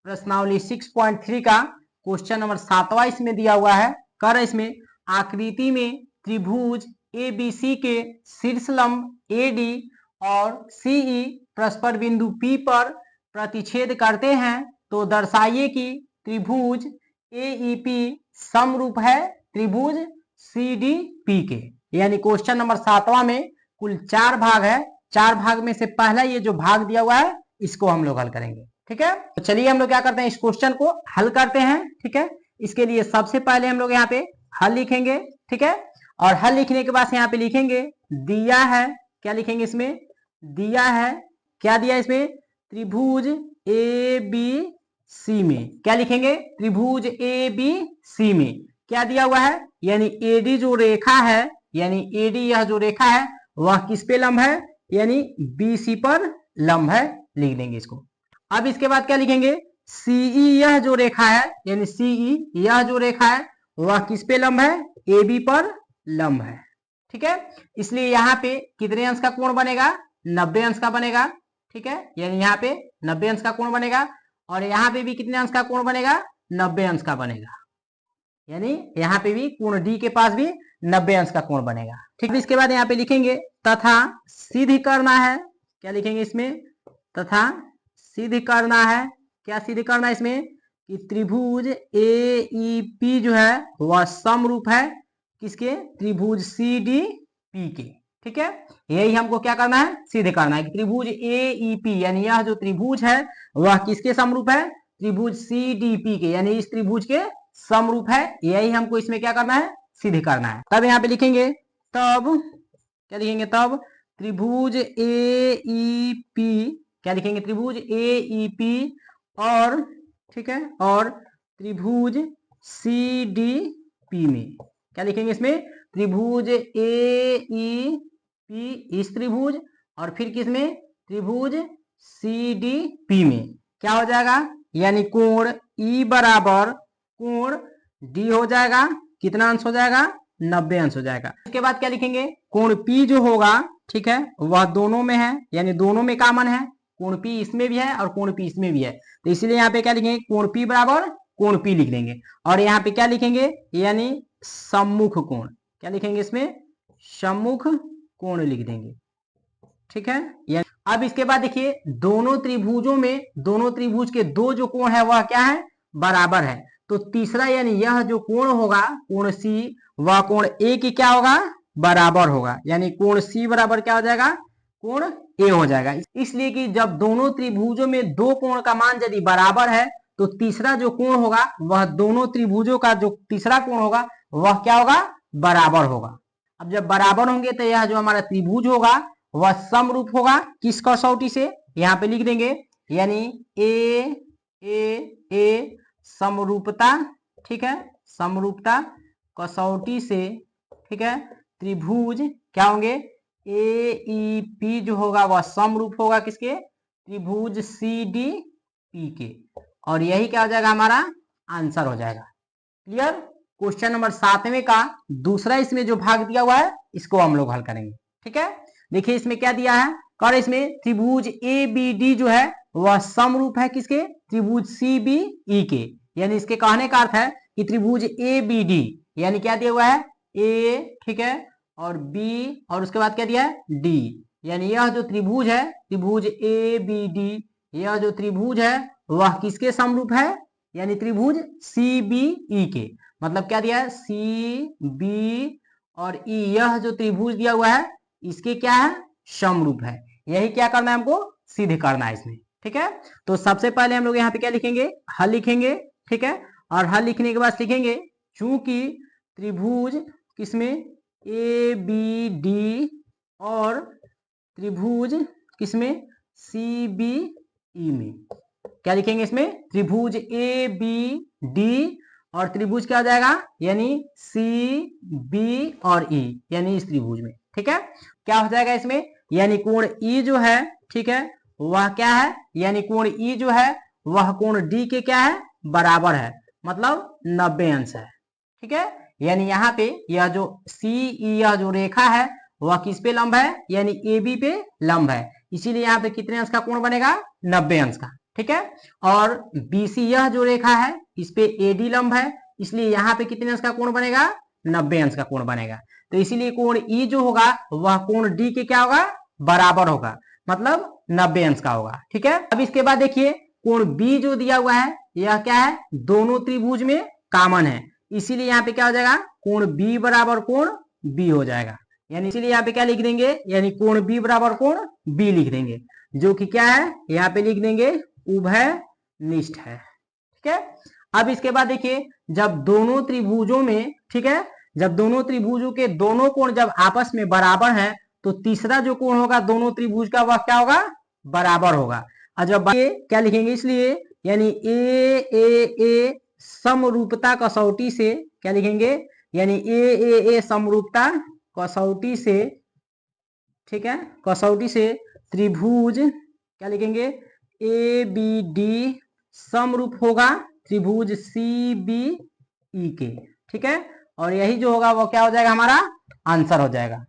प्रश्नावली 6.3 का question number 7वां इसमें दिया हुआ है। कर इसमें आकृति में त्रिभुज ABC के शीर्ष लंब AD और CE परस्पर बिंदु P पर प्रतिच्छेद करते हैं तो दर्शाइए कि त्रिभुज AEP समरूप है त्रिभुज CDP के। यानी क्वेश्चन नंबर 7वां में कुल 4 भाग है। 4 भाग में से पहला ये जो भाग दिया हुआ है इसको हम लोग हल करेंगे। ठीक है, तो चलिए हम लोग क्या करते हैं, इस क्वेश्चन को हल करते हैं। ठीक है, इसके लिए सबसे पहले हम लोग यहाँ पे हल लिखेंगे। ठीक है, और हल लिखने के बाद यहाँ पे लिखेंगे दिया है, क्या लिखेंगे इसमें, दिया है, क्या दिया इसमें, त्रिभुज ABC में, क्या लिखेंगे, त्रिभुज ABC में क्या दिया हुआ है, यानी AD जो रेखा है, यानी AD यह जो रेखा है वह किस पे लंब है, यानी BC पर लंब है, लिख देंगे इसको। अब इसके बाद क्या लिखेंगे, CE यह जो रेखा है, यानी CE यह जो रेखा है वह किस पे लंब है, AB पर लंब है। ठीक है, इसलिए यहाँ पे कितने अंश का कोण बनेगा, 90 अंश का बनेगा। ठीक है, यानी यहाँ पे 90 अंश का कोण बनेगा और यहाँ पे भी कितने अंश का कोण बनेगा, 90 अंश का बनेगा। यानी यहाँ पे भी कोण D के पास भी 90 अंश का कोण बनेगा। ठीक है, इसके बाद यहाँ पे लिखेंगे तथा सिद्ध करना है, क्या लिखेंगे इसमें, तथा सिद्ध करना है, क्या सिद्ध करना है इसमें, कि त्रिभुज AEP जो है वह समरूप है किसके, त्रिभुज CDP के। ठीक है, यही हमको क्या करना है, सिद्ध करना है कि त्रिभुज AEP यानी यह जो त्रिभुज है वह किसके समरूप है, त्रिभुज CDP के, यानी इस त्रिभुज के समरूप है। यही हमको इसमें क्या करना है, सिद्ध करना है। तब यहाँ पे लिखेंगे, तब क्या लिखेंगे, तब त्रिभुज AEP, क्या लिखेंगे, त्रिभुज AEP और, ठीक है, और त्रिभुज CDP में, क्या लिखेंगे इसमें, त्रिभुज AEP इस त्रिभुज और फिर किसमें, त्रिभुज CDP में क्या हो जाएगा, यानी कोण E बराबर कोण D हो जाएगा, कितना अंश हो जाएगा, 90 अंश हो जाएगा। इसके बाद क्या लिखेंगे, कोण P जो होगा, ठीक है, वह दोनों में है, यानी दोनों में कॉमन है, कोण P इसमें भी है और कोण P इसमें भी है, तो इसलिए यहाँ पे क्या लिखेंगे, कोण P बराबर कोण P लिख देंगे। और यहाँ पे क्या लिखेंगे, यानी सम्मुख कोण, क्या लिखेंगे इसमें, सम्मुख कोण लिख देंगे। ठीक है, अब इसके बाद देखिए दोनों त्रिभुजों में, दोनों त्रिभुज के दो जो कोण है वह क्या है, बराबर है, तो तीसरा यानी यह जो कोण होगा कोण C वह कोण A की क्या होगा, बराबर होगा, यानी कोण C बराबर क्या हो जाएगा, कोण A हो जाएगा। इसलिए कि जब दोनों त्रिभुजों में दो कोण का मान यदि बराबर है तो तीसरा जो कोण होगा वह दोनों त्रिभुजों का जो तीसरा कोण होगा वह क्या होगा, बराबर होगा। अब जब बराबर होंगे तो यह जो हमारा त्रिभुज होगा वह समरूप होगा, किस कसौटी से, यहाँ पे लिख देंगे, यानी ए समरूपता, ठीक है, समरूपता कसौटी से, ठीक है, त्रिभुज क्या होंगे, AEP जो होगा वह समरूप होगा किसके, त्रिभुज CDP के, और यही क्या हो जाएगा, हमारा आंसर हो जाएगा। क्लियर। क्वेश्चन नंबर 7वें का दूसरा इसमें जो भाग दिया हुआ है इसको हम लोग हल करेंगे। ठीक है, देखिए इसमें क्या दिया है, और इसमें त्रिभुज ABD जो है वह समरूप है किसके, त्रिभुज CBE के, यानी इसके कहने का अर्थ है कि त्रिभुज ABD यानी क्या दिया हुआ है, A, ठीक है, और B और उसके बाद क्या दिया है, D, यानी यह जो त्रिभुज है त्रिभुज ABD, यह जो त्रिभुज है वह किसके समरूप है, यानी त्रिभुज CBE के, मतलब क्या दिया है, CB और E, यह जो त्रिभुज दिया हुआ है इसके क्या है, समरूप है। यही क्या करना है, हमको सिद्ध करना है इसमें। ठीक है, तो सबसे पहले हम लोग यहाँ पे क्या लिखेंगे, हल लिखेंगे। ठीक है, और हल लिखने के बाद लिखेंगे चूंकि त्रिभुज किसमें, ABD और त्रिभुज किसमें, CBE में, क्या लिखेंगे इसमें, त्रिभुज ABD और त्रिभुज क्या हो जाएगा, यानी CB और E, यानी इस त्रिभुज में। ठीक है, क्या हो जाएगा इसमें, यानी कोण E जो है, ठीक है, वह क्या है, यानी कोण E जो है वह कोण D के क्या है, बराबर है, मतलब 90 अंश है। ठीक है, यानी यहाँ पे यह जो CE यह जो रेखा है वह किस पे लंब है, यानी AB पे लंब है, इसीलिए यहाँ पे कितने अंश का कोण बनेगा, 90 अंश का। ठीक है। और BC यह जो रेखा है इस पे AD लंब है, इसलिए यहाँ पे कितने अंश का कोण बनेगा, 90 अंश का कोण बनेगा। तो इसीलिए कोण E जो होगा वह कोण D के क्या होगा, बराबर होगा, मतलब 90 अंश का होगा। ठीक है। अब इसके बाद देखिए कोण B जो दिया हुआ है यह क्या है, दोनों त्रिभुज में कॉमन है, इसीलिए यहाँ पे क्या हो जाएगा, कोण B बराबर कोण B हो जाएगा। यानी इसीलिए यहाँ पे क्या लिख देंगे, यानी कोण B बराबर कोण B लिख देंगे, जो कि क्या है, यहाँ पे लिख देंगे उभयनिष्ठ है। ठीक है। अब इसके बाद देखिए जब दोनों त्रिभुजों में, ठीक है, जब दोनों त्रिभुजों के दोनों कोण जब आपस में बराबर है तो तीसरा जो कोण होगा दोनों त्रिभुज का वह क्या होगा, बराबर होगा। और जब क्या लिखेंगे, इसलिए यानी ए समरूपता कसौटी से क्या लिखेंगे, यानी ए समरूपता कसौटी से, ठीक है, कसौटी से त्रिभुज क्या लिखेंगे, ABD समरूप होगा त्रिभुज CBE के। ठीक है। और यही जो होगा वो क्या हो जाएगा, हमारा आंसर हो जाएगा।